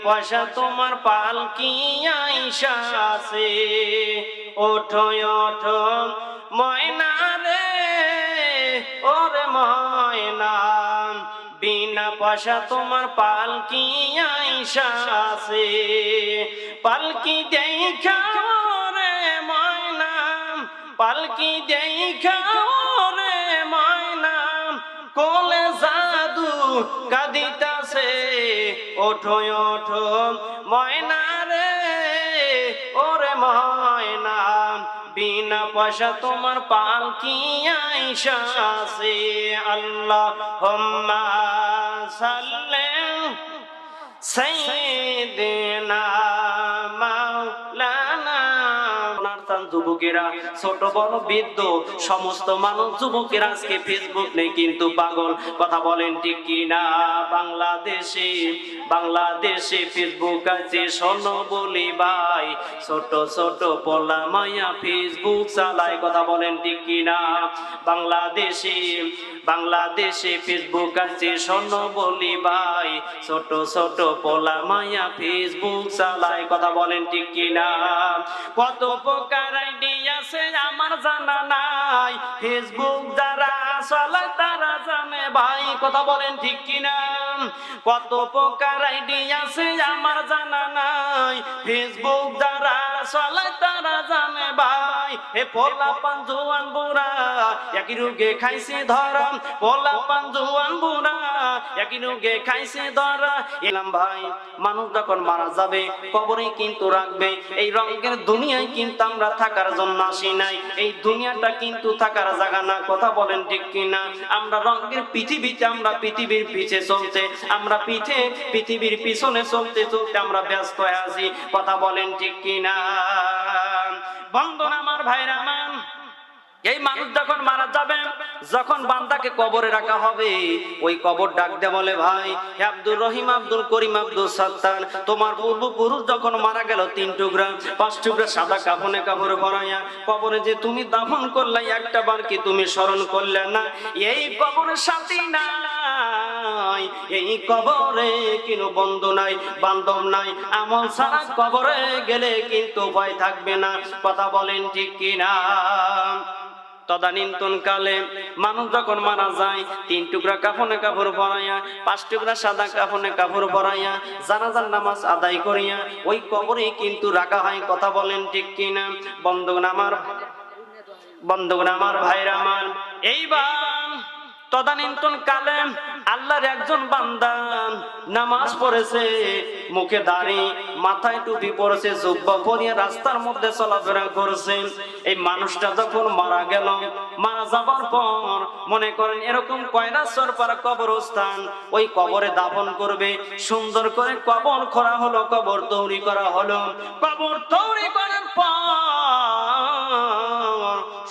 পয়সা তোমার পালকি আইসা আছে। ওঠো ওঠো ময়না রে, ওরে ময়না, বিনা পয়সা তোমার পালকি আইসা আছে। পালকি দেখা রে ময়না, পালকি দেখা রে ময়না, কোলে জাদু কাঁদিতাছে। ওঠো ওঠো ময়না রে, ওরে ময়না, বিনা পয়সা তোমার পালকি আইসা আছে। আল্লাহুম্মা সাল্লি সাইয়্যিদিনা মাওলানা। যুবকেরা, ছোট বড় বৃদ্ধ সমস্ত মানুষ, যুবকেরা আজকে ফেসবুক নেই কিন্তু পাগল। কথা বলেন ঠিক কিনা? বাংলাদেশে ফেসবুক আছে, শোনো বলি ভাই, ছোট ছোট পোলা মায়া ফেসবুক চালায়। কথা বলেন ঠিক কিনা? বাংলাদেশে ফেসবুক আছে, শোনো বলি ভাই, ছোট ছোট পোলা মায়া ফেসবুক চালায়। কথা বলেন ঠিক কিনা? কত প্রকার আইডি আছে আমার জানা নাই, ফেসবুক যারা চালায় তারা জানে ভাই। কথা বলেন ঠিক কিনা? কত প্রকার আইডি আছে আমার জানা নাই, ফেসবুক যারা চালায় তারা জানে ভাই। হে পোলা পান জোয়ান বুড়া একই রোগে খাইছে ধরা, পোলা পান জোয়ান বুড়া একই রোগে খাইছে ধরা। এলাম ভাই, মানুষ যখন মারা যাবে কবরে কিন্তু রাখবে। এই রঙের দুনিয়ায় কিন্তু আমরা থাকার জন্য আসি নাই, এই দুনিয়াটা কিন্তু থাকার জায়গা না। কথা বলেন ঠিক কিনা? আমরা রঙের পৃথিবীতে, আমরা পৃথিবীর পিছে চলতে, আমরা পৃথিবীর পিছনে চলতে চলতে আমরা ব্যস্ত হয়ে আছি। কথা বলেন ঠিক কিনা? বন্ধন আমার ভাইরা মান, এই মানুষ যখন মারা যাবে, যখন বান্দাকে কবরে রাখা হবে, ওই কবর ডাক দে বলে, ভাই আব্দুর রহিম, আব্দুল করিম, আব্দুল সত্তার, তোমার পূর্বপুরুষ যখন মারা গেল 3 টুকরা 5 টুকরা সাদা কাফনে কাপড় ভরাইয়া কবরে যে তুমি দাফন করলে, একটা বার কি তুমি স্মরণ করলে না? এই কবরের সাথী নাই, এই কবরে কোনো বন্ধু নাই, বান্ধব নাই, আমল ছাড়া কবরে গেলে কিন্তু ভয় থাকবে না। কথা বলেন ঠিক কিনা? তদানীন্তন কালে মানুষ যখন মারা যায়, 3 টুকরা কাফনে কাপড় পরাইয়া, 5 টুকরা সাদা কাফনে কাপড় পরাইয়া, জানাজার নামাজ আদায় করিয়া ওই কবরে কিন্তু রাখা হয়। কথা বলেন ঠিক কিনা? বন্ধুগণ আমার ভাইরা আমার, এইবার তদানীন্তন কালে আল্লাহর একজন বান্দা নামাজ পড়েছে, মুখে দাড়ি, মাথায় টুপি পরেছে, জুব্বা পরিয়ে রাস্তার মধ্যে চলাফেরা করেছে। এই মানুষটা যখন মারা গেল, মারা যাবার পর মনে করেন এরকম কয়রাছড় পাড়া কবরস্থান, ওই কবরে দাফন করবে। সুন্দর করে কবর করা হলো, কবর তৈরি করা হলো। কবর তৈরি করার পর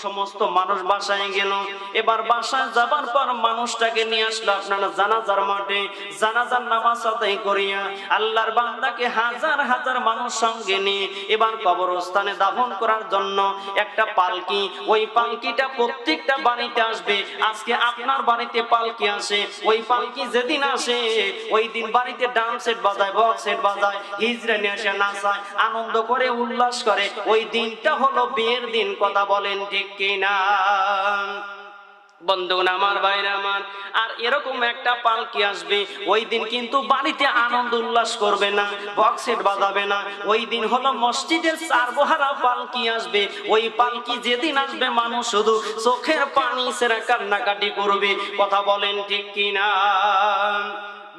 সমস্ত মানুষ বাসায় গেল। এবার বাসায় যাবার পর মানুষটাকে নিয়ে আসলো আপনারা জানাজার মাঠে, জানাজার নামাজ আদায় করিয়া আল্লাহর বান্দাকে হাজার হাজার মানুষ সঙ্গে নিয়ে এবার কবরস্থানে দাফন করার জন্য একটা পালকি, ওই পালকিটা প্রত্যেকটা বাড়িতে আসবে। আজকে আপনার বাড়িতে পালকি আসে, ওই পালকি যেদিন আসে ওই দিন বাড়িতে ডান সেট বাজায়, বক্স সেট বাজায়, হিজড়া নিয়ে আসে, নাচায়, আনন্দ করে, উল্লাস করে। ওই দিনটা হলো বিয়ের দিন। কথা বলেন ঠিক কিনা? বন্ধুগণ আমার, ভাইরা আমার, আর এরকম একটা পালকি আসবে, ওই দিন কিন্তু বাড়িতে আনন্দ উল্লাস করবে না, বক্স সেট বাজাবে না। ওই দিন হলো মসজিদের চারবহারা পালকি আসবে। ওই পালকি যেদিন আসবে মানুষ শুধু চোখের পানি ছেড়ে কান্নাকাটি করবে। কথা বলেন ঠিক কিনা?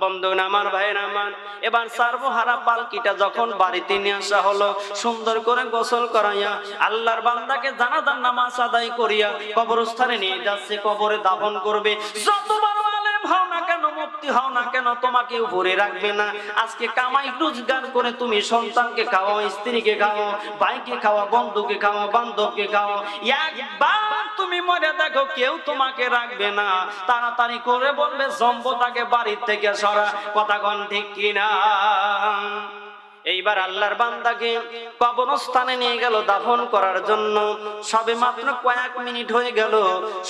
বন্ধুগণ আমার, ভাইরা আমার, এবার সার্বহারা পালকিটা যখন বাড়িতে নিয়ে আসা হলো, সুন্দর করে গোসল করাইয়া আল্লাহর বান্দাকে জানাজার নামাজ আদায় করিয়া কবরস্থানে নিয়ে যাচ্ছে, কবরে দাফন করবে। যত বড় আলেম হও না কেন, মুফতি হও না কেন, তোমাকে উপরে রাখবে না। আজকে কামাই রোজগার করে তুমি সন্তানকে খাওয়াও, স্ত্রীকে খাওয়াও, ভাইকে খাওয়া, বন্ধুকে খাওয়া, বান্ধবকে খাওয়া, একবার তুমি মরে দেখো কেউ তোমাকে রাখবে না। তাড়াতাড়ি করে বলবে জম্বতাকে বাড়ির থেকে সরা। কথা কোন ঠিক কিনা? এইবার আল্লাহর বান্দাকে কবরস্থানে নিয়ে গেল দাফন করার জন্য। সবে মাত্র কয়েক মিনিট হয়ে গেল,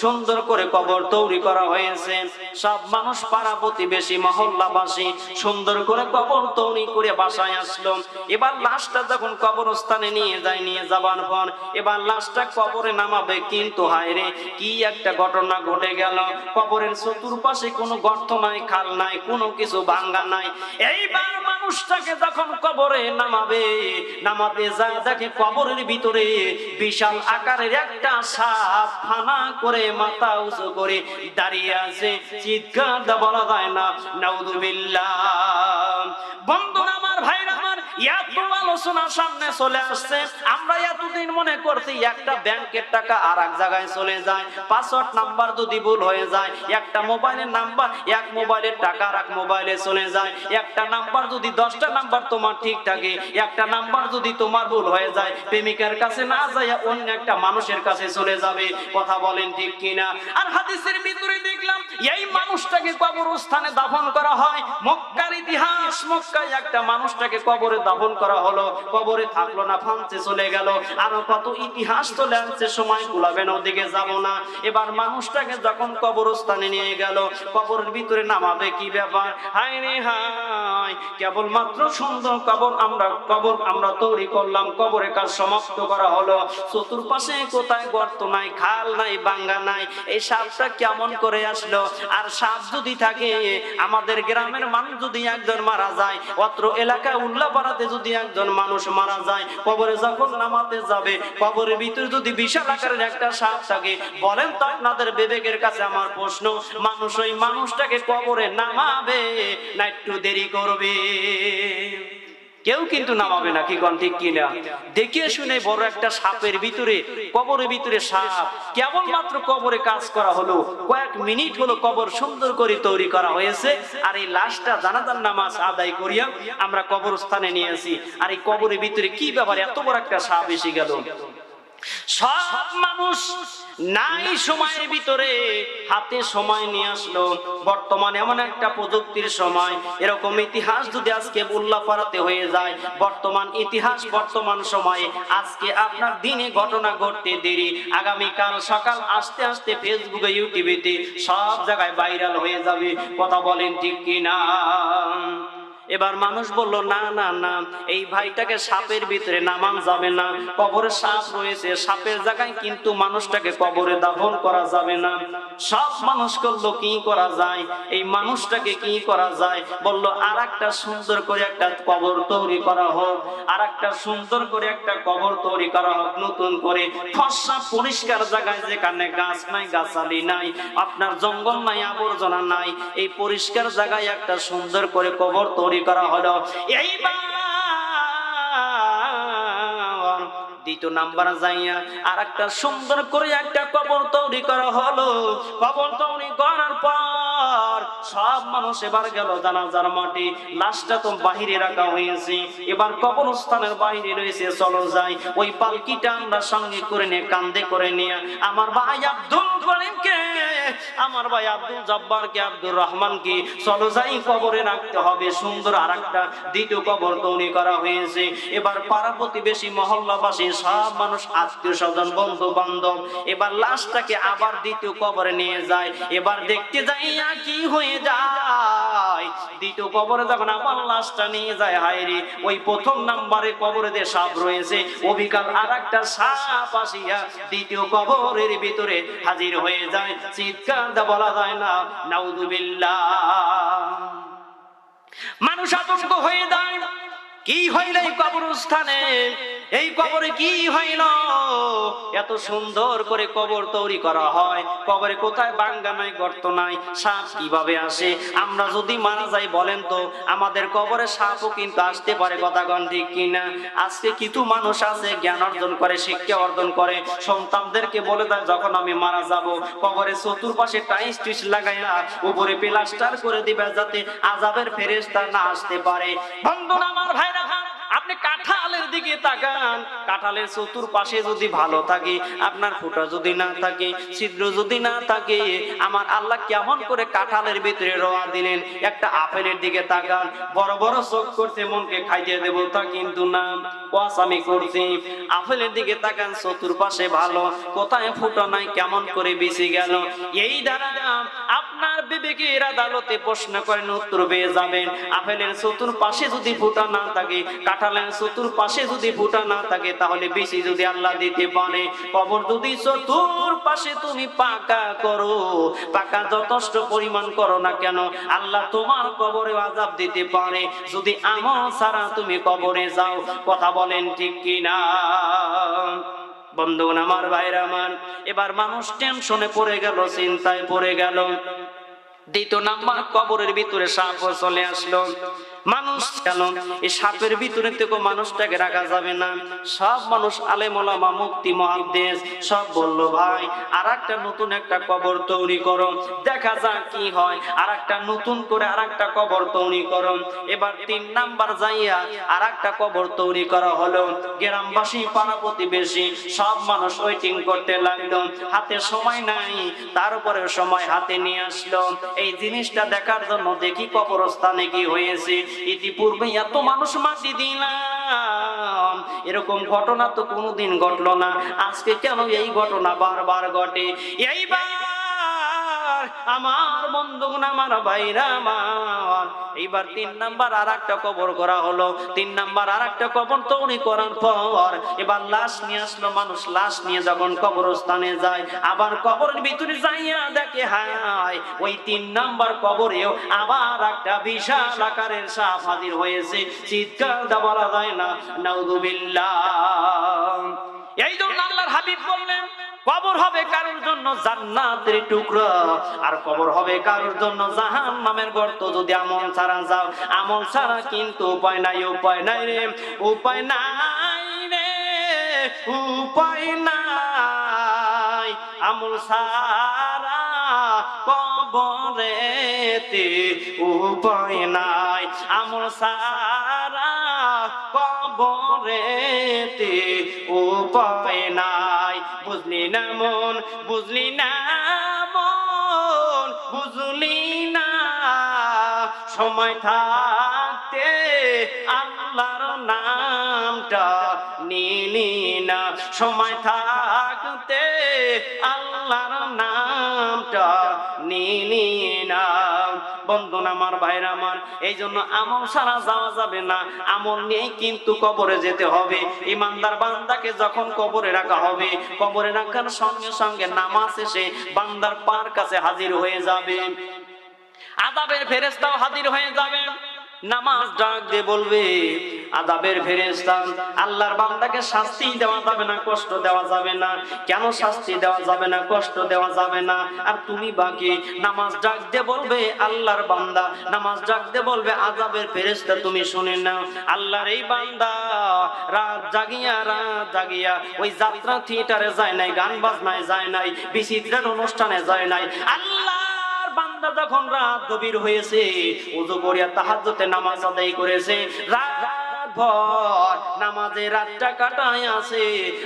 সুন্দর করে কবর তৈরি করা হয়েছে। সব মানুষ, পাড়া প্রতিবেশী, মহল্লাবাসী সুন্দর করে কবর তৈরি করে বাসায় আসলো। এবার লাশটা যখন কবরস্থানে নিয়ে যাবার পর এবার লাশটা কবরে নামাবে, কিন্তু হায়রে কি একটা ঘটনা ঘটে গেল। কবরের চতুর্পাশে কোনো গর্ত নাই, খাল নাই, কোনো কিছু ভাঙ্গা নাই। এইবার মানুষটাকে যখন কবরে নামাতে যায়, দেখে কবরের ভিতরে বিশাল আকারের একটা সাপ ফানা করে মাথা উঁচু করে দাঁড়িয়ে আছে। চিৎকার দা বলা যায় না, নাউযুবিল্লাহ। বন্ধুরা আমার, ভাইরা আমার, এত আলোচনা সামনে চলে আসছে। আমরা এতদিন মনে করছি একটা ব্যাংকের টাকা আর এক জায়গায় চলে যায়, পাসওয়ার্ড নাম্বার যদি ভুল হয়ে যায়, একটা মোবাইলের নাম্বার, এক মোবাইলের টাকা আর এক মোবাইলে চলে যায়, একটা নাম্বার যদি 10টা নাম্বার তোমার ঠিক থাকে, একটা নাম্বার যদি তোমার ভুল হয়ে যায়, প্রেমিকার কাছে না যায় অন্য একটা মানুষের কাছে চলে যাবে। কথা বলেন ঠিক কিনা? আর হাদিসের ভিতরে দেখলাম এই মানুষটাকে কবরস্থানে দাফন করা হয়। মক্কার ইতিহাস, মক্কায় একটা মানুষটাকে কবরে দাফন করা হলো, কবরে থাকলো না, ফ্রান্সে চলে গেল। আরো কত ইতিহাস চলে আসছে, সময় কুলাবে না, ওদিকে যাব না। এবার মানুষটাকে যখন কবরস্থানে নিয়ে গেল, কবরের ভিতরে নামাবে, কি ব্যাপার, হায় রে হায়, কেবলমাত্র সুন্দর কবর আমরা তৈরি করলাম, কবরের কাজ সমাপ্ত করা হলো। চতুর্পাশে কোথায় গর্ত নাই, খাল নাই, বাঙ্গা নাই। এই সাপটা কেমন করে আসলো? আর সাপ যদি থাকে, আমাদের গ্রামের মানুষ যদি একজন মারা যায়, অত্র এলাকায় উল্লাপাড়াতে যদি একজন মানুষ মারা যায়, কবরে যখন নামাতে যাবে, কবরের ভিতরে যদি বিশাল আকারের একটা সাপ থাকে, বলেন তো আপনাদের বিবেকের কাছে আমার প্রশ্ন, মানুষ ওই মানুষটাকে কবরে নামাবে না একটু দেরি করবে? কেউ কিন্তু নামাবে না, কি কোন ঠিক কিনা? দেখে শুনে বড় একটা সাপের ভিতরে, কবরের ভিতরে সাপ, কেবলমাত্র কবরে কাজ করা হলো, কয়েক মিনিট হলো কবর সুন্দর করে তৈরি করা হয়েছে। আর এই লাশটা জানাজার নামাজ আদায় করিয়া আমরা কবরস্থানে নিয়ে আসি। আর এই কবরের ভিতরে কি ব্যাপার, এত বড় একটা সাপ এসে গেল। সব মানুষ নাই সময়ের ভিতরে হাতে সময় নিয়ে আসলো। বর্তমানে এমন একটা প্রযুক্তির সময়, এরকম ইতিহাস যদি আজকে উল্লাপাড়াতে হয়ে যায়, বর্তমান ইতিহাস, বর্তমান সময়ে আজকে আপনার দিনে ঘটনা ঘটতে দেরি, আগামীকাল সকাল আস্তে আস্তে ফেসবুকে, ইউটিউবেতে সব জায়গায় ভাইরাল হয়ে যাবে। কথা বলেন ঠিক কিনা? এবার মানুষ বলল, না না না, এই ভাইটাকে সাপের ভিতরে নামান যাবে না, কবরে সাপ রয়েছে, সাপের জায়গায় কিন্তু মানুষটাকে কবরে দাফন করা যাবে না। সব মানুষ করলো, কি করা যায়, এই মানুষটাকে কি করা যায়? বলল, আর একটা সুন্দর করে একটা কবর তৈরি করা হোক, আর একটা সুন্দর করে একটা কবর তৈরি করা হোক, নতুন করে ফর্সা পরিষ্কার জায়গায়, যেখানে গাছ নাই, গাছালি নাই, আপনার জঙ্গল নাই, আবর্জনা নাই, এই পরিষ্কার জায়গায় একটা সুন্দর করে কবর তৈরি করা হলো। এইবার দ্বিতীয় নাম্বার যাইয়া আর একটা সুন্দর করে একটা কবর তৈরি করা হলো। কবর তৈরি করার পর সব মানুষ এবার গেল জানাজার মাটি, লাশটা তো বাহিরে রাখা হয়েছে, এবার কবরস্থানের বাহিরে রয়েছে, চলো যাই ওই পালকিটা আমরা সঙ্গে করে নিয়ে, কান্দে করে নিয়ে আমার ভাই আব্দুল করিমকে, আমার ভাই আব্দুল জব্বারকে, আব্দুর রহমানকে চলো যাই কবরে রাখতে হবে। সুন্দর আর একটা দ্বিতীয় কবর তৈরি করা হয়েছে। এবার পাড়া প্রতিবেশী, মহল্লাবাসী সব মানুষ, আত্মীয় স্বজন, বন্ধু বান্ধব এবার লাশটাকে আবার দ্বিতীয় কবরে নিয়ে যায়। এবার দেখতে যাইয়া কি হয়ে যায়, দ্বিতীয় কবরে যখন আবার লাশটা নিয়ে যায়, হায়রে ওই প্রথম নাম্বারে কবরে যে সাপ রয়েছে, অবিকাল আর একটা সাপ আসিয়া দ্বিতীয় কবরের ভিতরে হাজির হয়ে যায়। চিৎকার দা বলা যায় না, নাউযুবিল্লাহ। মানুষ আতঙ্ক হয়ে যায়, কি হইল এই কবরস্থানে, এই কবরে কি হইল? এত সুন্দর করে কবর তৈরি করা হয়, কবরে কোথায় বাঙ্গা নাই, গর্ত নাই, সাপ কিভাবে আসে? আমরা যদি মারা যাই, বলেন তো আমাদের কবরে সাপও কিন্তু আসতে পারে। কথা কন ঠিক কিনা? আজকে কিছু মানুষ আছে জ্ঞান অর্জন করে, শিক্ষা অর্জন করে, সন্তানদেরকে বলে দেয় যখন আমি মারা যাব, কবরে চতুর্পাশে টাইস টিস লাগাইয়া উপরে প্লাস্টার করে দিবে, যাতে আযাবের ফেরেশতা না আসতে পারে। বন্ধুরা আমার, ভাইরা, আপনি কাঁঠালের দিকে তাকান, কাঁঠালের চতুর্পাশে যদি ভালো থাকে, আপনার ফুটা যদি না থাকে, ছিদ্র যদি না থাকে, আমার আল্লাহ কেমন করে কাঁঠালের ভিতরে রোয়া দিলেন? একটা আপেলের দিকে তাকান, বড় বড় চোখ করছে, মনকে খাইতে দেবো তা কিন্তু না, ওয়াসামি করছি। আপেলের দিকে তাকান, চতুর্পাশে ভালো, কোথায় ফুটা নাই, কেমন করে বেঁচে গেল? এই দ্বারা আপনার বিবেকের আদালতে প্রশ্ন করেন, উত্তর পেয়ে যাবেন। আপেলের চতুর্পাশে যদি ফুটা না থাকে, কাঁঠালের চতুর্পাশে যদি ফুটা না থাকে, তাহলে বেশি যদি আল্লাহ দিতে পারে। কবর যদি চতুর্পাশে তুমি পাকা করো, পাকা যথেষ্ট পরিমাণ করো না কেন, আল্লাহ তোমার কবরে আযাব দিতে পারে, যদি আমল ছাড়া তুমি কবরে যাও। কথা বলেন ঠিক কিনা? বন্ধুগণ আমার, ভাইরা আমার, এবার মানুষ টেনশনে পড়ে গেল, চিন্তায় পড়ে গেল। দ্বিতীয় নাম্বার, কবরের ভিতরে সাপ চলে আসলো। মানুষ কেন এই সাপের ভিতরে থেকে মানুষটাকে রাখা যাবে না? সব মানুষ, আলেম ওলামা, মুফতি, মুহাদ্দিস সব বলল, ভাই আর একটা নতুন একটা কবর তৈরি করো, দেখা যাক কি হয়। আর একটা নতুন করে আর একটা কবর তৈরি করো। এবার 3 নাম্বার যাইয়া আর একটা কবর তৈরি করা হলো। গ্রামবাসী, পাড়া প্রতিবেশী সব মানুষ ওয়েটিং করতে লাগলো, হাতে সময় নাই, তারপরে সময় হাতে নিয়ে আসলো এই জিনিসটা দেখার জন্য, দেখি কবরস্থানে কি হয়েছে। ইতিপূর্বে এত মানুষ মাটি দিলাম, এরকম ঘটনা তো কোনোদিন ঘটলো না, আজকে কেন এই ঘটনা বারবার ঘটে? এইবার আমার বন্ধুগণ, আমার ভাইরা আমার, এইবার 3 নাম্বার আর একটা কবর করা হলো। 3 নাম্বার আর একটা কবর তৈরি করার পর এবার লাশ নিয়ে আসলো। মানুষ লাশ নিয়ে যখন কবরস্থানে যায়, আবার কবরের ভিতরে যাইয়া দেখে, হায়, ওই 3 নাম্বার কবরেও আবার একটা বিশাল আকারের সাপ হাজির হয়েছে। চিৎকার দেওয়া বলা যায় না, নাউযুবিল্লাহ। এই জন্য আল্লাহর হাবিব বললেন, কবর হবে কারোর জন্য জান্নাতের টুকরা, আর কবর হবে কারোর জন্য জাহান্নামের গর্ত। যদি আমল ছাড়া যাও, আমল ছাড়া কিন্তু উপায় নাই, উপায় নাই রে, উপায় নাই রে, উপায় নাই। আমল ছাড়া কবরেতে উপায় নাই, আমল ছাড়া কবরেতে উপায় নাই। বুঝলি না মন, বুঝলি না মন, বুঝলি না, সময় থাকতে আল্লাহর নামটা নিলি না, সময় থাকতে আল্লাহর নামটা নিলি না। বন্ধু আমার, ভাইরা আমার, এই জন্য আমল ছাড়া যাওয়া যাবে না, আমল নিয়ে কিন্তু কবরে যেতে হবে। ইমানদার বান্দাকে যখন কবরে রাখা হবে, কবরে রাখার সঙ্গে সঙ্গে নামাজ এসে বান্দার পার কাছে হাজির হয়ে যাবে, আযাবের ফেরেশতাও হাজির হয়ে যাবে। নামাজ ডাক দিয়ে বলবে, আযাবের ফেরেশতা, আল্লাহর বান্দাকে শাস্তি দেওয়া যাবে না, কষ্ট দেওয়া যাবে না। কেন শাস্তি দেওয়া যাবে না, কষ্ট দেওয়া যাবে না? আর তুমি বাকি নামাজ ডাক দিয়ে বলবে, আল্লাহর বান্দা নামাজ ডাক দিয়ে বলবে, আযাবের ফেরেশতা তুমি শুনে নাও, আল্লাহর এই বান্দা রাত জাগিয়া ওই যাত্রা থিয়েটারে যায় নাই, গান বাজনায় যায় নাই, বিচিত্রের অনুষ্ঠানে যায় নাই। আল্লাহ বান্দা যখন রাত গভীর হয়েছে, ওযু করিয়া তাহাজ্জুদে নামাজ আদায় করেছে, রাত ভর নামাজে রাতটা কাটায় আছে,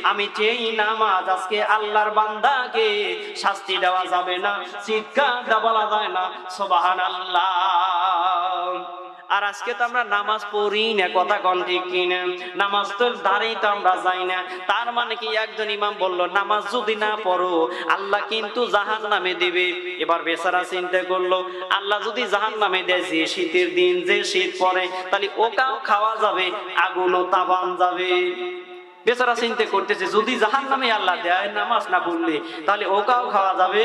আমি সেই নামাজ আজকে আল্লাহর বান্দাকে শাস্তি দেওয়া যাবে না, চিৎকার দেওয়া বলা যায় না, সুবহানাল্লাহ। আর আজকে তো আমরা নামাজ পড়ি না, কথা কোন ঠিক কিনা? নামাজ তো ধারেই তো আমরা যাই না। তার মানে কি, একজন ইমাম বলল, নামাজ যদি না পড়ো আল্লাহ কিন্তু জাহান্নামে দিবে। এবার বেচারা চিন্তা করলো, আল্লাহ যদি জাহান্নামে দেয়, যে শীতের দিন যে শীত পড়ে, তাহলে ওকাও খাওয়া যাবে, আগুনও তাবান যাবে। বেচারা চিন্তা করতেছে, যদি জাহান্নামে আল্লাহ দেয় নামাজ না পড়লে, তাহলে ওকাও খাওয়া যাবে,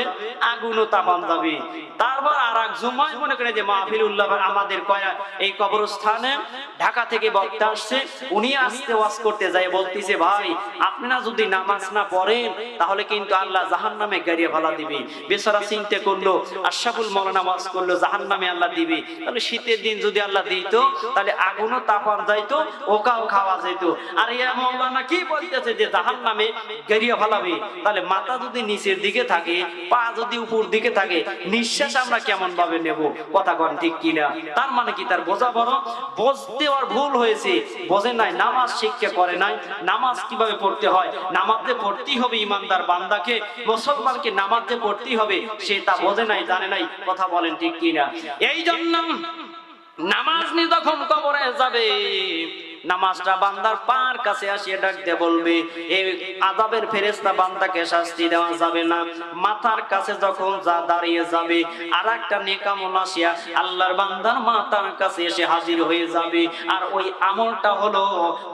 আগুনও তাপান যাবে। তারপর আর এক জুমায় মনে করে যে মাহফিলুল্লাহ আমাদের এই কবরস্থানে ঢাকা থেকে বক্তা আসছে, উনি আসতে ওয়াজ করতে যায়, বলতেছে, ভাই আপনারা যদি নামাজ না পড়েন তাহলে কিন্তু আল্লাহ জাহান্নামে গাড়িয়ে ফেলা দিবে। বেচারা চিন্তা করলো, আশরাফুল মাওলানা ওয়াজ করলো জাহান্নামে আল্লাহ দিবে, তাহলে শীতের দিন যদি আল্লাহ দিত, তাহলে আগুনও তাপান যাইতো, ওকাও খাওয়া যেত। আর ইয়া মাওলানা কি বলতেছে যে জাহান্নামে গাড়িয়ে ফেলাবে, তাহলে মাথা যদি নিচের দিকে থাকে, পা যদি উপর দিকে থাকে, নিঃশ্বাস আমরা কেমন ভাবে ভাবে নেব, কথা কোন ঠিক কিনা? তার মানে কি তার বোঝা বড়, বুঝতে আর ভুল হয়েছে, বোঝে নাই, নামাজ শিক্ষা করে নাই, নামাজ কিভাবে পড়তে হয়, নামাজে পড়তেই হবে ইমানদার বান্দাকে, মুসলমানকে নামাজে পড়তেই হবে, সে তা বোঝে নাই, জানে নাই, কথা বলেন ঠিক কিনা? এই জন্য নামাজ নিয়ে যখন কবরে যাবে, নামাজটা বান্দার পার কাছে আসিয়ে ডাক দিয়ে বলবে, এই আযাবের ফেরেশতা বান্দাকে শাস্তি দেওয়া যাবে না। মাথার কাছে যখন যা দাঁড়িয়ে যাবে, আর একটা নেক আমল আসিয়া আল্লাহর বান্দার মাথার কাছে এসে হাজির হয়ে যাবে, আর ওই আমলটা হলো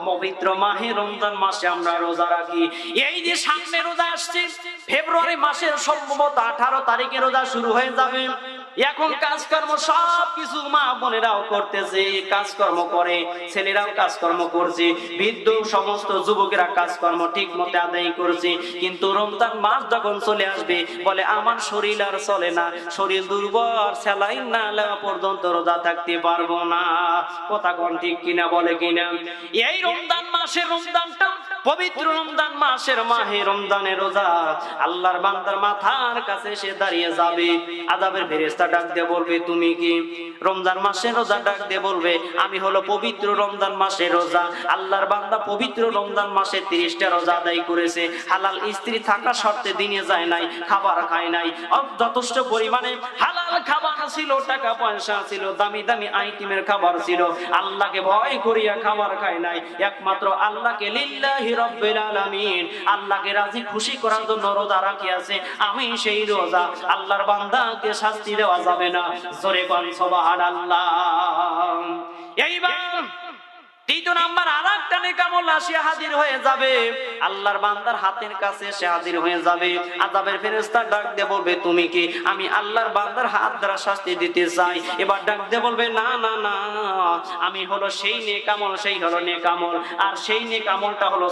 পবিত্র মাহে রমজান মাসে আমরা রোজা রাখি। এই যে সামনে রোজা আসছে, ফেব্রুয়ারি মাসের সম্ভবত 18 তারিখে রোজা শুরু হয়ে যাবে। এখন কাজকর্ম সব কিছু মা বোনেরাও করতেছে, কাজকর্ম করে, ছেলেরাও কাজকর্ম করছে, বৃদ্ধ সমস্ত যুবকেরা কাজকর্ম ঠিক মতো আদায় করছে। কিন্তু রমজান মাস যখন চলে আসবে, বলে আমার শরীর আর চলে না, শরীর দুর্বল, স্যালাইন না লাগা পর্যন্ত রোজা থাকতে পারবো না, কথা কোন ঠিক কিনা? বলে কিনা? এই রমজান মাসের রমজানটা পবিত্র রমজান মাসের মাহে রমজানের রোজা আল্লাহর বান্দার মাথার কাছে এসে দাঁড়িয়ে যাবে। আযাবের ফেরেশতা ডাক দিয়ে বলবে, তুমি কি? রমজান মাসের রোজা ডাক দিয়ে বলবে, আমি হলো পবিত্র রমজান মাসের রোজা। আল্লাহর বান্দা পবিত্র রমজান মাসে 30টা রোজা আদায় করেছে, হালাল স্ত্রী থাকা শর্তে দিনে যায় নাই, খাবার খায় নাই, যথেষ্ট পরিমাণে হালাল খাবার ছিল, টাকা পয়সা ছিল, দামি দামি আইটেমের খাবার ছিল, আল্লাহকে ভয় করিয়া খাবার খায় নাই, একমাত্র আল্লাহকে লিল্লাহি রাব্বিল আলামিন, আল্লাহকে রাজি খুশি করার জন্য রোজা রাখিয়াছে। আমি সেই রোজা আল্লাহর বান্দাকে শাস্তি দেওয়া যাবে না, জোরে কোন সুবহানাল্লাহ। এইবার দ্বিতীয় নাম্বার আরেকটা নেক আমল আসিয়া হাজির হয়ে যাবে, আল্লাহর বান্দার হাতের কাছে সে হাজির হয়ে যাবে। আযাবের ফেরেশতা ডাক দিয়ে বলবে, তুমি কি? আমি আল্লাহর বান্দার হাত দ্বারা শাস্তি দিতে চাই। এবার ডাক দিয়ে বলবে, না না না, আমি হলো সেই নেক আমল, সেই হলো নেক আমল, আর সেই নেক আমলটা হলো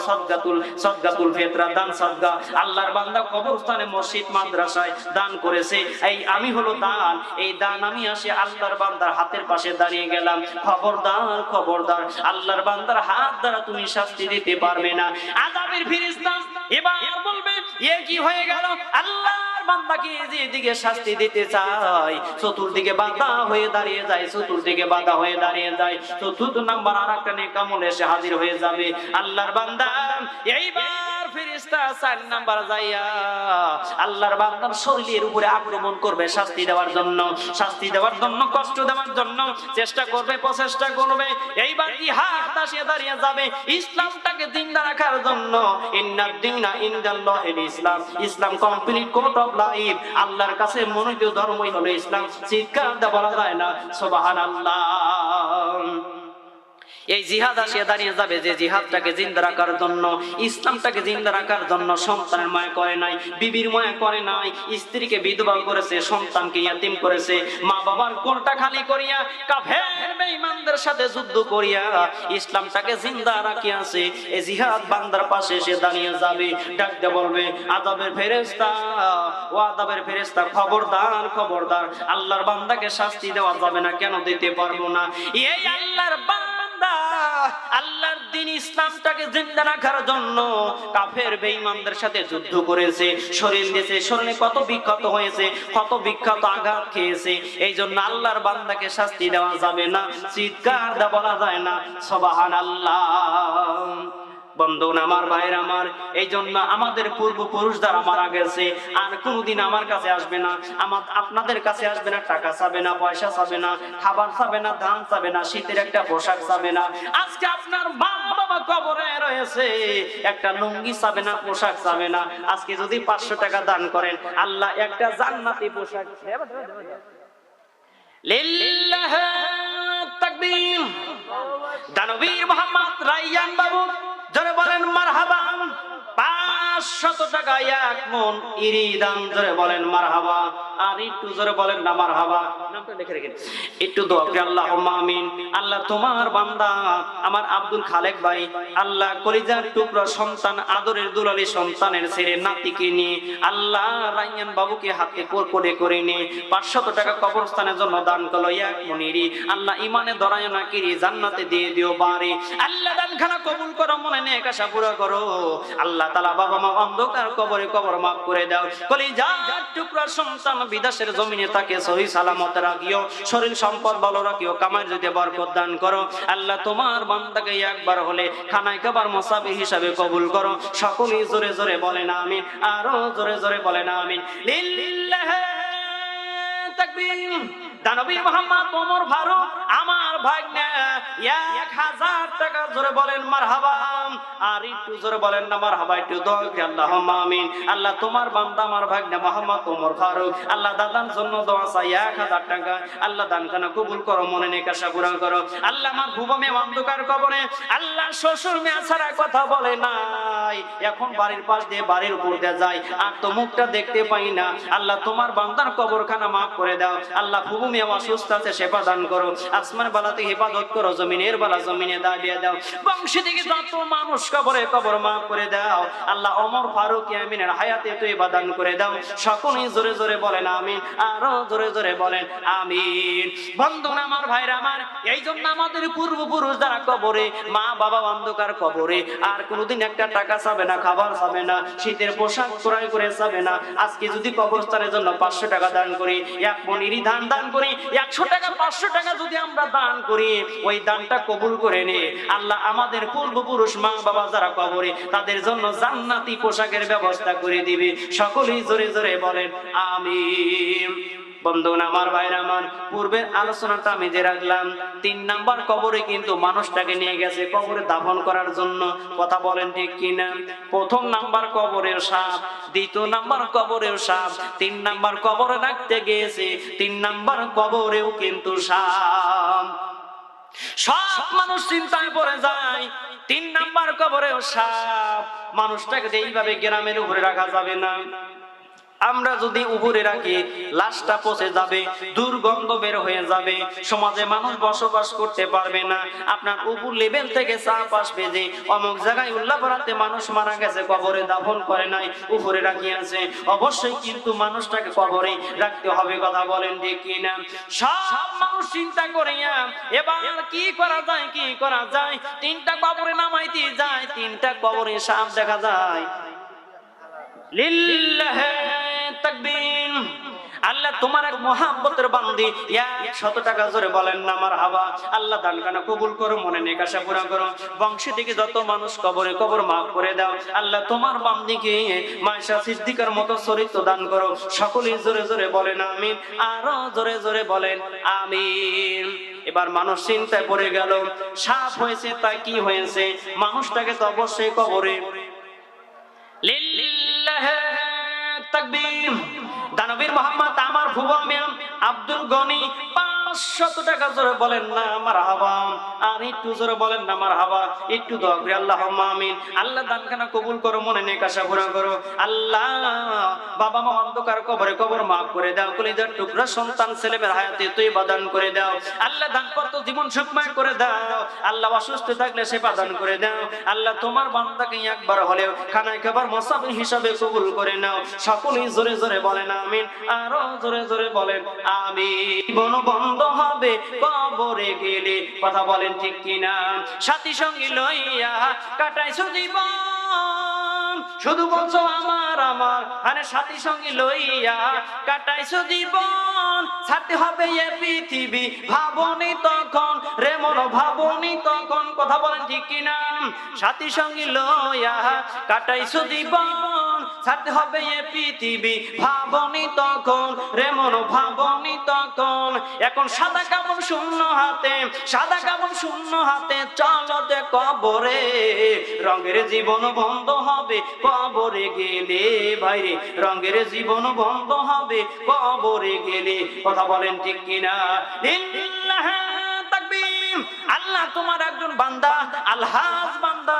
সদকাতুল ফিতরা, দান সদকা। আল্লাহর বান্দা কবরস্থানে, মসজিদ, মাদ্রাসায় দান করেছে, এই আমি হলো দান, এই দান আমি আসি আল্লাহর বান্দার হাতের পাশে দাঁড়িয়ে গেলাম, খবরদার খবরদার, আল্লাহর বান্দার হাত দ্বারা তুমি শাস্তি দিতে পারবে না। আযাবের ফেরেশতা এবার বলবে, এ কি হয়ে গেল? আল্লাহর বান্দাকে যেদিকে শাস্তি দিতে চাই, চতুর্দিকে বাধা হয়ে দাঁড়িয়ে যায়, চতুর্দিকে বাধা হয়ে দাঁড়িয়ে যায়। চতুর্থ নাম্বার আরেকটা নেক আমল এসে হাজির হয়ে যাবে। আল্লাহর বান্দা এইবার ফেরেশতা 4 নাম্বার যাইয়া আল্লাহর বান্দার শরীরের উপরে আক্রমণ করবে, শাস্তি দেওয়ার জন্য, শাস্তি দেওয়ার জন্য, কষ্ট দেওয়ার জন্য চেষ্টা করবে, প্রচেষ্টা করবে। এইবার জিহাদ আসিয়া দাঁড়িয়ে যাবে ইসলামটাকে জিন্দা রাখার জন্য। ইন্নাদ দীনা ইনদাল্লাহিল ইসলাম, ইসলাম কমপ্লিট কোড অফ লাইফ, আল্লাহর কাছে মনোনীত ধর্মই হলো ইসলাম। চিৎকার দিয়ে বলা যায় না সুবহানাল্লাহ। এই জিহাদ আসিয়া দাঁড়িয়ে যাবে, যে জিহাদটাকে জিন্দা রাখার জন্য, ইসলামটাকে জিন্দা রাখার জন্য সন্তানের মায়া করে নাই, বিবির মায়া করে নাই, স্ত্রীকে বিধবা করেছে, সন্তানকে ইয়াতিম করেছে, মা বাবার কোলটা খালি করিয়া কাফের বেঈমানদের সাথে যুদ্ধ করিয়া ইসলামটাকে জিন্দা রাখিয়াছে। এই জিহাদ বান্দার পাশে এসে দাঁড়িয়ে যাবে, ডাক দিয়ে বলবে, আযাবের ফেরেশতা, ও আযাবের ফেরেশতা, খবরদার খবরদার, আল্লাহর বান্দাকে শাস্তি দেওয়া যাবে না। কেন দিতে পারবো না? এই আল্লাহর আল্লাহর দ্বীন ইসলামটাকে জিন্দা রাখার জন্য কাফের বেঈমানদের সাথে যুদ্ধ করেছে, শরীর দিয়েছে, শরীরে কত বিক্ষত হয়েছে, কত বিক্ষত আঘাত খেয়েছে। এই জন্য আল্লাহর বান্দাকে শাস্তি দেওয়া যাবে না, চিৎকার দিয়ে বলা যায় না সুবহানাল্লাহ। বন্ধুগণ আমার, ভাইয়ের আমার, এই জন্য আমাদের পূর্বপুরুষ যারা মারা গেছে আর কোনোদিন আমার কাছে আসবে না, আপনাদের কাছে আসবে না, টাকা চাবে না, পয়সা চাবে না, খাবার চাবে না, ধান চাবে না, শীতের একটা পোশাক চাবে না। আজকে আপনার মা বাবা কবরে রয়েছে, একটা লুঙ্গি চাবে না, পোশাক চাবে না। আজকে যদি 500 টাকা দান করেন, আল্লাহ একটা জান্নাতি পোশাক, লিল্লাহ তাকবীর। দানবীর মোহাম্মদ রাইয়ান বাবু জোরে বলেন মারহাবা। 500 টাকা 1 মন ইরি দান, জোরে বলেন মারহাবা। আর একটু জোরে বলেন না মারহাবা। নামটা লিখে রাখেন, একটু দোয়া করি, আল্লাহুম্মা আমিন। আল্লাহ তোমার বান্দা আমার আব্দুল খালেক ভাই, আল্লাহ কলিজার টুকরা সন্তান, আদরের দুলালি সন্তানের ছেলে নাতিকে নিয়ে আল্লাহ রাইয়ান বাবুকে হাতে কোলে করে নিয়ে 500 টাকা কবরস্থানের জন্য দান করলো। 1 মন ইরি, আল্লাহ ইমানে দরায় না কিরি জান্নাতে দিয়ে দিও বাড়ি। আল্লাহ দানখানা কবুল করো, মনে নেক আশা পুরো করো। আল্লাহ তাআলা বাবা মা অন্ধকার কবরে কবর মাফ করে দাও। কলিজার টুকরা সন্তান বিদেশের জমিনে তাকে সহি সালামত রাখিও, শরীর সম্পদ ভালো রাখিও, কামাই যদি বরকত দান করো। আল্লাহ তোমার বান্দাকে একবার হলে খানায় খাবার মুসাফির হিসাবে কবুল করো। সকলেই জোরে জোরে বলেন আমিন, আরো জোরে জোরে বলেন আমিন। লিল্লাহি তাকবীর। দানবীর মোহাম্মদ ওমর ফারুক আমার ভাগ্নে 1000 টাকা জোরে বলেন মারহাবা। আর একটু জোরে বলেন না মারহাবা, একটু দোয়া করি আল্লাহুম্মা আমিন। আল্লাহ তোমার বান্দা আমার ভাগ্নে মোহাম্মদ ওমর ফারুক, আল্লাহ দাদার জন্য দোয়া চাই 1000 টাকা। আল্লাহ দানখানা কবুল করো, মনে নেক আশা পুরা করো। আল্লাহ আমার বুবা মেয়ে অন্ধকার কবরে, আল্লাহ শ্বশুর মেয়ে ছাড়া কথা বলে নাই, এখন বাড়ির পাশ দিয়ে বাড়ির উপর দিয়ে যায়, আর তো মুখটা দেখতে পাই না। আল্লাহ তোমার বান্দার কবরখানা মাফ করে দাও। আল্লাহ বুবু মেয়ে অসুস্থ আছে, সেবা দান করো। আসমান বালাতে হেফাজত করো, জমিনের বালা জমিনে দাঁড়িয়ে দাও। বংশী থেকে যত মানুষ কবরে কবর মাফ করে দাও। আল্লাহ ওমর ফারুক আমিনের হায়াতে তুই দান করে দাও। সকলেই জোরে জোরে বলেন আমিন, আরো জোরে জোরে বলেন আমিন। বন্ধুরা আমার, ভাইরা আমার, এই জন্য আমাদের পূর্বপুরুষ যারা কবরে, মা বাবা অন্ধকার কবরে, আর কোনোদিন একটা টাকা চাবে না, খাবার চাবে না, শীতের পোশাক ক্রয় করে চাবে না। আজকে যদি কবরস্থানের জন্য 500 টাকা দান করি, এক মনিরই ধান দান করি, 100 টাকা 500 টাকা যদি আমরা দান করি, ওই দানটা কবুল করে নে আল্লাহ আমাদের পূর্বপুরুষ মা বাবা যারা কবরে, তাদের জন্য জান্নাতি পোশাকের ব্যবস্থা করে দিবে। সকলেই জোরে জোরে বলেন আমিন। বন্ধুরা আমার, ভাইরা আমার, পূর্বের আলোচনাটা আমি যে রাখলাম, 3 নাম্বার কবরে কিন্তু মানুষটাকে নিয়ে গেছে কবরে দাফন করার জন্য। কথা বলেন ঠিক কিনা? প্রথম নাম্বার কবরের সাপ, দ্বিতীয় নাম্বার কবরের সাপ, 3 নাম্বার কবরে রাখতে গিয়েছে, 3 নাম্বার কবরেও কিন্তু সাপ। সব মানুষ চিন্তায় পড়ে যায়, 3 নাম্বার কবরেও সাপ। মানুষটাকে এইভাবে গ্রামের উপরে রাখা যাবে না। আমরা যদি উপরে রাখি, লাশটা পচে যাবে, দুর্গন্ধ বের হয়ে যাবে, সমাজে মানুষ বসবাস করতে পারবে না। আপনার উপর লেভেল থেকে চাপ আসবে যে অমুক জায়গায় উল্লাপাড়াতে মানুষ মারা গেছে, কবরে দাফন করে নাই, উপরে রাখিয়েছে। অবশ্যই কিন্তু মানুষটাকে কবরে রাখতে হবে। কথা বলেন ঠিক কিনা? সব মানুষ চিন্তা করিয়া এবার কি করা যায়, কি করা যায়, 3টা কবরে নামাইতে যায়, 3টা কবরে সাপ দেখা যায়। লিল্লাহি তাকবীর। আল্লাহ তোমার এক মহাব্বতের বান্দি, 100 টাকা জোরে বলেন না মারহাবা। আল্লাহ দানখানা কবুল করো, মনে নেক আশা পুরা করো। বংশী থেকে যত মানুষ কবরে কবর মাফ করে দাও। আল্লাহ তোমার বান্দিকে মায়েশা সিদ্দিকার মতো চরিত্র দান করো। সকলেই জোরে জোরে বলেন আমিন, আরো জোরে জোরে বলেন আমিন। এবার মানুষ চিন্তায় পড়ে গেল, সাপ হয়েছে, তাই কি হয়েছে? মানুষটাকে তো অবশ্যই কবরে। লিল্লাহি তাকবীর। দানবীর মোহাম্মদ আমার ফুবা মিয়া আব্দুল গনি 500 টাকা জোরে বলেন না মারহাবা। আর একটু জোরে বলেন না মারহাবা। একটু দোয়া করি আল্লাহুম্মা আমিন। আল্লাহ দানখানা কবুল করো, মনে নেক আশা পুরা করো। আল্লাহ বাবা মা অন্ধকার কবরে কবর মাফ করে দাও। কলিজার টুকরা সন্তান ছেলেমেয়ের হায়াতে তুই দান করে দাও। আল্লাহ দানপত্র জীবন সুখময় করে দাও। আল্লাহ অসুস্থ থাকলে সেবা দান করে দাও। আল্লাহ তোমার বান্দাকে একবার হলেও খানায় খাবার মুসাফির হিসাবে কবুল করে নাও। সকলেই জোরে জোরে বলেন আমিন, আরো জোরে জোরে বলেন আমিন। জীবন বন্ধ হবে কবরে গেলে, কথা বলেন ঠিক কিনা? সাথী সঙ্গী লইয়া কাটাইছো জীবন, শুধু বলছো আমার আমার, আরে সাথী সঙ্গী লইয়া কাটাইছো জীবন। ছাড়তে হবে এ পৃথিবী, ভাবনি তখন রে মন, ভাবনি তখন। কথা বলেন ঠিক কিনা? সাথী সঙ্গী লইয়া কাটাইছো জীবন, ছাড়তে হবে এ পৃথিবী, ভাবনি তখন রে মন, ভাবনি তখন। এখন সাদা কাপড় শূন্য হাতে, সাদা কাপড় শূন্য হাতে চলো যে কবরে। রঙের জীবন বন্ধ হবে কবরে গেলে, ভাইরে রঙের জীবন বন্ধ হবে কবরে গেলে। কথা বলেন ঠিক কিনা? লিল্লাহি তাকবীর। আল্লাহ তোমার একজন বান্দা, আলহাজ বান্দা,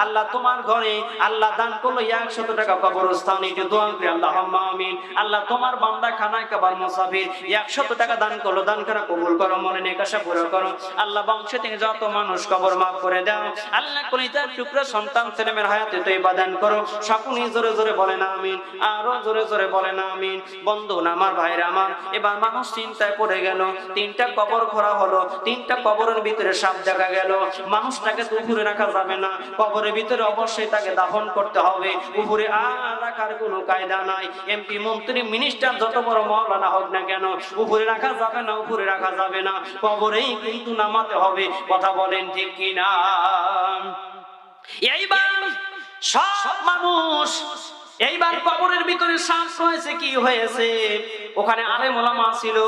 আল্লাহ তোমার ঘরে আল্লাহ দান করলো 100 টাকা কবরস্থান। একটু দোয়া করি আল্লাহুম্মা আমিন। আল্লাহ তোমার বান্দা খানায় খাবার মুসাফির 100 টাকা দান করলো, দান করা কবুল করো, মনে নেক আশা পুরো করো। আল্লাহ বংশ থেকে যত মানুষ কবর মাফ করে দাও। আল্লাহ কলিজার টুকরা সন্তান ছেলেমেয়ের হায়াতে তুই দান করো। সকলেই জোরে জোরে বলেন আমিন, আরো জোরে জোরে বলেন আমিন। বন্ধু আমার, ভাইরা আমার, এবার মানুষ চিন্তায় পড়ে গেল, 3টা কবর খোঁড়া হলো, 3টা কবরের ভিতরে ভিতরে সাপ দেখা গেল, মানুষটাকে তো উপরে রাখা যাবে না, কবরের ভিতরে অবশ্যই তাকে দাফন করতে হবে। উপরে আর রাখার কোনো কায়দা নাই। এমপি, মন্ত্রী, মিনিস্টার যত বড় মাওলানা হোক না কেন, উপরে রাখা যাবে না, উপরে রাখা যাবে না, কবরেই কিন্তু নামাতে হবে। কথা বলেন ঠিক কিনা? এইবার সব মানুষ, এইবার কবরের ভিতরে সাপ রয়েছে, কি হয়েছে? ওখানে আলেম ওলামা ছিল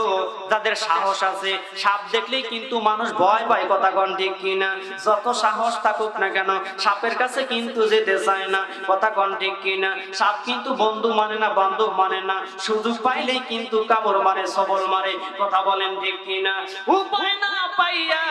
যাদের সাহস আছে, সাপ দেখলেই কিন্তু মানুষ ভয় পায়। কথা কোন ঠিক কিনা? যত সাহস থাকুক না কেন, সাপের কাছে কিন্তু যেতে চায় না। কথা কোন ঠিক কিনা? সাপ কিন্তু বন্ধু মানে না, বান্ধব মানে না, সুযোগ পাইলেই কিন্তু কামড় মারে, সবল মারে। কথা বলেন ঠিক কিনা? উপায় না পাইয়া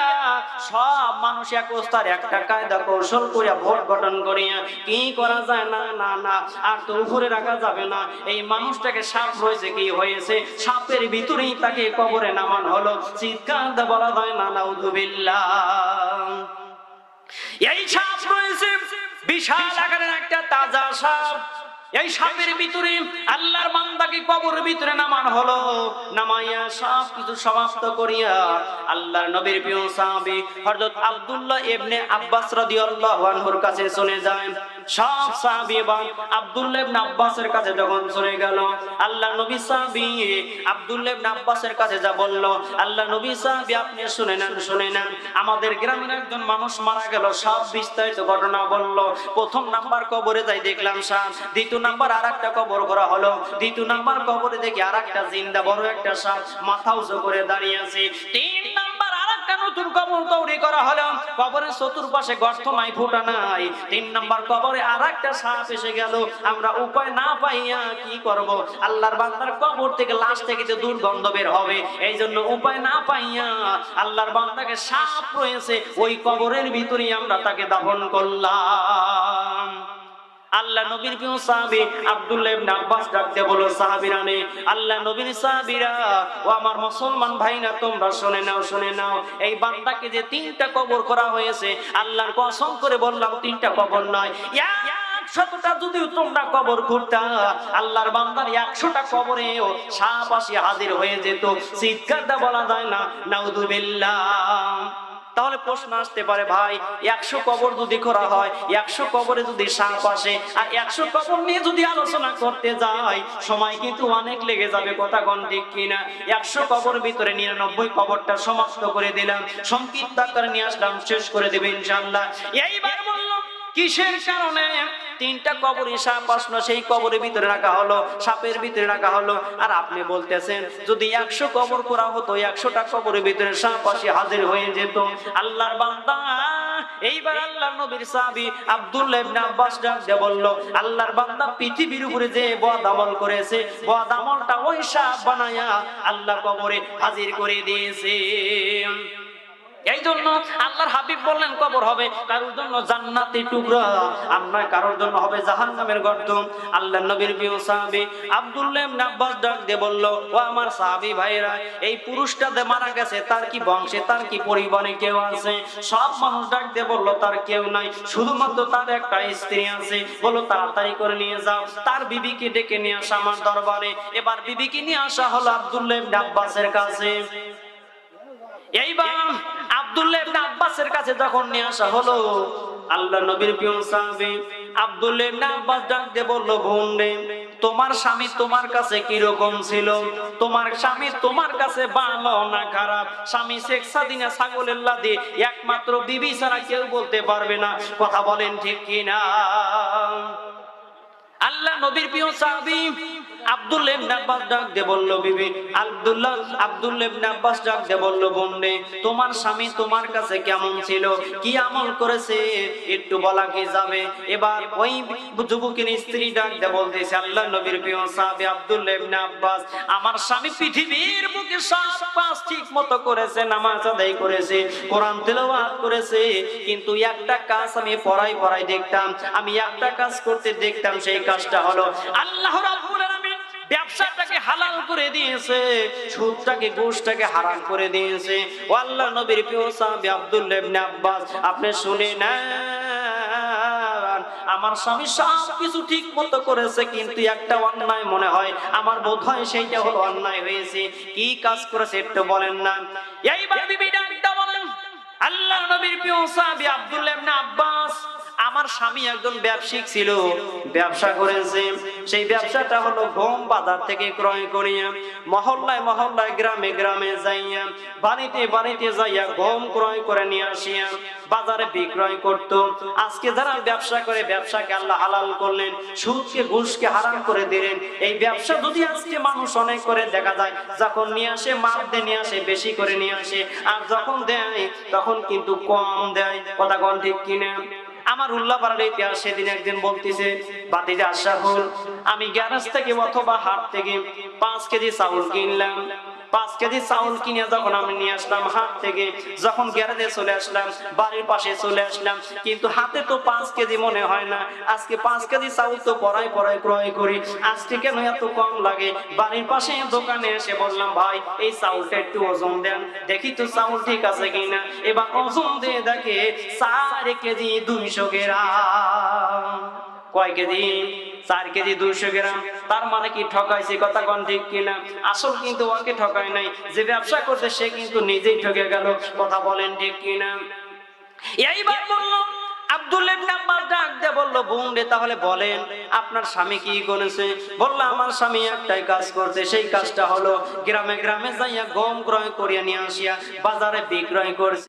সব মানুষ এক অবস্থার একটা কায়দা কৌশল করিয়া ভোট গঠন করিয়া কি করা যায়, না না না, আর তো উপরে রাখা যাবে না। এই মানুষটাকে সাপ রয়েছে, কি হয়েছে? সাপের ভিতরেই তাকে কবরে নামানো হলো। চিৎকার দিয়ে বলা হয় না নাউযুবিল্লাহ। এই সাপ রয়েছে বিশাল আকারের একটা তাজা সাপ। এই সাপের ভিতরে আল্লাহর বান্দাকে কবরের ভিতরে নামানো হলো। নামাইয়া সব কিছু সমাপ্ত করিয়া আল্লাহর নবীর প্রিয় সাহাবী হযরত আব্দুল্লাহ ইবনে আব্বাস রাদিয়াল্লাহু আনহুর কাছে চলে যায়। সব সাহাবী এবং আব্দুল্লাহ ইবনে আব্বাসের কাছে যখন চলে গেল, আল্লাহর নবী সাহাবী আব্দুল্লাহ ইবনে আব্বাসের কাছে যা বলল, আল্লাহর নবী সাহাবী আপনি শুনে নেন, শুনে নেন। আমাদের গ্রামের একজন মানুষ মারা গেল, সব বিস্তারিত ঘটনা বলল। প্রথম নাম্বার কবরে যাই দেখলাম সাপ, দ্বিতীয় নাম্বার আরেকটা কবর করা হলো, দ্বিতীয় নাম্বার কবরে দেখি আরেকটা জিন্দা বড় একটা সাপ মাথা উঁচু করে দাঁড়িয়ে আছে। তিন নাম্বার আরেকটা নতুন কবর তৈরি করা হলো, কবরের চতুর্পাশে গর্ত নাই, ফুটা নাই। তিন নাম্বার কবরে আরেকটা সাপ এসে গেল। আমরা উপায় না পাইয়া কি করব? আল্লাহর বান্দার কবর থেকে, লাশ থেকে তো দুর্গন্ধ বের হবে, এই জন্য উপায় না পাইয়া আল্লাহর বান্দাকে সাপ রয়েছে ওই কবরের ভিতরেই আমরা তাকে দাফন করলাম। আল্লাহ নবীর প্রিয় সাহাবী আব্দুল্লাহ ইবনে আব্বাস ডাকতে বলল, সাহাবীরা নে, আল্লাহ নবীর সাহাবীরা, ও আমার মুসলমান ভাইরা, তোমরা শুনে নাও, শুনে নাও। এই বান্দাকে যে তিনটা কবর করা হয়েছে, আল্লাহর কসম করে বললাম তিনটা কবর নয়, 100টা যদিও তোমরা কবর করতা, আল্লাহর বান্দার 100টা কবরেও সাপ আসি হাজির হয়ে যেত। চিৎকার দিয়ে বলা যায় না নাউযুবিল্লাহ। তাহলে প্রশ্ন আসতে পারে, ভাই 100 কবর যদি করা হয়, 100 কবরে যদি সাপ আসে, আর 100 কবর নিয়ে যদি আলোচনা করতে যাই, সময় কিন্তু অনেক লেগে যাবে। কথা কোন ঠিক কিনা? 100 কবরের ভিতরে 99 কবরটা সমাপ্ত করে দিলাম, সংক্ষিপ্ত আকারে নিয়ে আসলাম, শেষ করে দেবে ইনশাআল্লাহ। এইবার বললাম কিসের কারণে তিনটা কবরে সাপ আসলো, সেই কবরের ভিতরে রাখা হলো, সাপের ভিতরে রাখা হলো। আর আপনি বলতেছেন যদি 100 কবর করা হতো, 100টা কবরের ভিতরে সাপ আসি হাজির হয়ে যেত। আল্লাহর বান্দা এইবার আল্লাহর নবীর সাহাবী আব্দুল্লাহ ইবনে আব্বাস ডাকতে বলল, আল্লাহর বান্দা পৃথিবীর উপরে যে বদ আমল করেছে, বদ আমলটা ওই সাপ বানায়া আল্লাহ কবরে হাজির করে দিয়েছে। এই জন্য আল্লাহর হাবিব বললেন কবর হবে কারোর জন্য জান্নাতি টুকরা, আর নয় কারোর জন্য হবে জাহান্নামের গর্ত। আল্লাহর নবীর প্রিয় সাহাবী আব্দুল্লাহ ইবনে আব্বাস ডাক দিয়ে বলল, ও আমার সাহাবী ভাইরা, এই পুরুষটা যে মারা গেছে তার কি বংশে, তার কি পরিবারে কেউ আছে? সব মানুষ ডাক দিয়ে বলল তার কেউ নাই, শুধুমাত্র তার একটা স্ত্রী আছে। বলো তাড়াতাড়ি করে নিয়ে যাও, তার বিবিকে ডেকে নিয়ে আসা আমার দরবারে। এবার বিবিকে নিয়ে আসা হলো আব্দুল্লাহ ইবনে আব্বাসের কাছে। এইবার আব্দুল্লাহ ইবনে আব্বাসের কাছে যখন নিয়ে আসা হলো, আল্লাহ নবীর প্রিয় সাহাবী আব্দুল্লাহ ইবনে আব্বাস ডাক দিয়ে বলল, বোন রে, তোমার স্বামী তোমার কাছে কি রকম ছিল? তোমার স্বামী তোমার কাছে ভালো না খারাপ? স্বামী শেখ সাদিনা ছাগলের লাদে একমাত্র বিবি ছাড়া কেউ বলতে পারবে না। কথা বলেন ঠিক কিনা? আল্লাহ নবীর প্রিয় সাহাবী আব্দুল্লাহ ইবনে আব্বাস ডাক দিয়ে বলল, বিবি আব্দুল্লাহ ইবনে আব্বাস ডাক দিয়ে বলল, বোন রে, তোমার স্বামী তোমার কাছে কেমন ছিল, কি আমল করেছে একটু বলা কি যাবে? এবার ওই যুবকের স্ত্রী ডাক দিয়ে বলতেছে, আল্লাহ নবীর প্রিয় সাহাবী আব্দুল্লাহ ইবনে আব্বাস, আমার স্বামী পৃথিবীর বুকে সব কাজ ঠিক মতো করেছে, নামাজ আদায় করেছে, কোরআন তেলাওয়াত করেছে, কিন্তু একটা কাজ আমি পড়াই দেখতাম, আমি একটা কাজ করতে দেখতাম, সেই কাজটা হলো আল্লাহ রাব্বুল আলামিন ব্যবসাটাকে হালাল করে দিয়েছে, সুদটাকে ঘুষটাকে হারাম করে দিয়েছে। ও আল্লাহ নবীর প্রিয় সাহাবী আব্দুল্লাহ ইবনে আব্বাস, আপনি শুনে নেন, আমার স্বামী সব কিছু ঠিক মতো করেছে, কিন্তু একটা অন্যায় মনে হয়, আমার বোধ হয় সেইটা হলো অন্যায় হয়েছে। কি কাজ করেছে একটু বলেন না? এইবার বিবি ডাকটা বলেন, আল্লাহ আল্লাহ নবীর প্রিয় সাহাবী আব্দুল্লাহ ইবনে আব্বাস, আমার স্বামী একজন ব্যবসায়িক ছিল, ব্যবসা করেছে। সেই ব্যবসাটা হলো গম বাজার থেকে ক্রয় করিয়া মহল্লায় মহল্লায় গ্রামে গ্রামে যাইয়া বাড়িতে বাড়িতে যাইয়া গম ক্রয় করে নিয়ে আসিয়া বাজারে বিক্রয় করত। আজকে যারা ব্যবসা করে, ব্যবসাকে আল্লাহ হালাল করলেন, সুদকে ঘুষকে হারাম করে দিলেন। এই ব্যবসা যদি আজকে মানুষ অনেক করে, দেখা যায় যখন নিয়ে আসে মাল দিয়ে নিয়ে আসে, বেশি করে নিয়ে আসে, আর যখন দেয় তখন কিন্তু কম দেয়। কথা কোন ঠিক কিনা? আমার উল্লাপাড়ার ইতিহাস, সেদিন একদিন বলতেছে, বাতিজা আশরাফুল, আমি গ্যারেজ থেকে অথবা হাট থেকে 5 কেজি চাউল কিনলাম। 5 কেজি চাউল কিনে যখন আমি নিয়ে আসলাম হাট থেকে, যখন গ্যারেজে চলে আসলাম, বাড়ির পাশে চলে আসলাম, কিন্তু হাতে তো 5 কেজি মনে হয় না। আজকে 5 কেজি চাউল তো পড়ায় পড়ায় ক্রয় করি, আজকে কেন এত কম লাগে? বাড়ির পাশে দোকানে এসে বললাম, ভাই এই চাউলটা একটু ওজন দেন, দেখি তো চাউল ঠিক আছে কিনা। এবার ওজন দিয়ে দেখে 4 কেজি 200 গ্রাম। কয় কেজি? 4 কেজি 200 গ্রাম। তার মানে কি ঠকাইছে? কথা কোন ঠিক কিনা? আসল কিন্তু ওকে ঠকায় নাই, যে ব্যবসা করছে সে কিন্তু নিজেই ঠকে গেল। কথা বলেন ঠিক কিনা? এইবার বলল আব্দুল্লাহ ইবনে আব্বাস ডাক দিয়ে বলল, বোন রে, তাহলে বলেন আপনার স্বামী কি করেছে? বলল, আমার স্বামী একটাই কাজ করতে, সেই কাজটা হলো গ্রামে গ্রামে যাইয়া গম ক্রয় করিয়া নিয়ে আসিয়া বাজারে বিক্রয় করছে।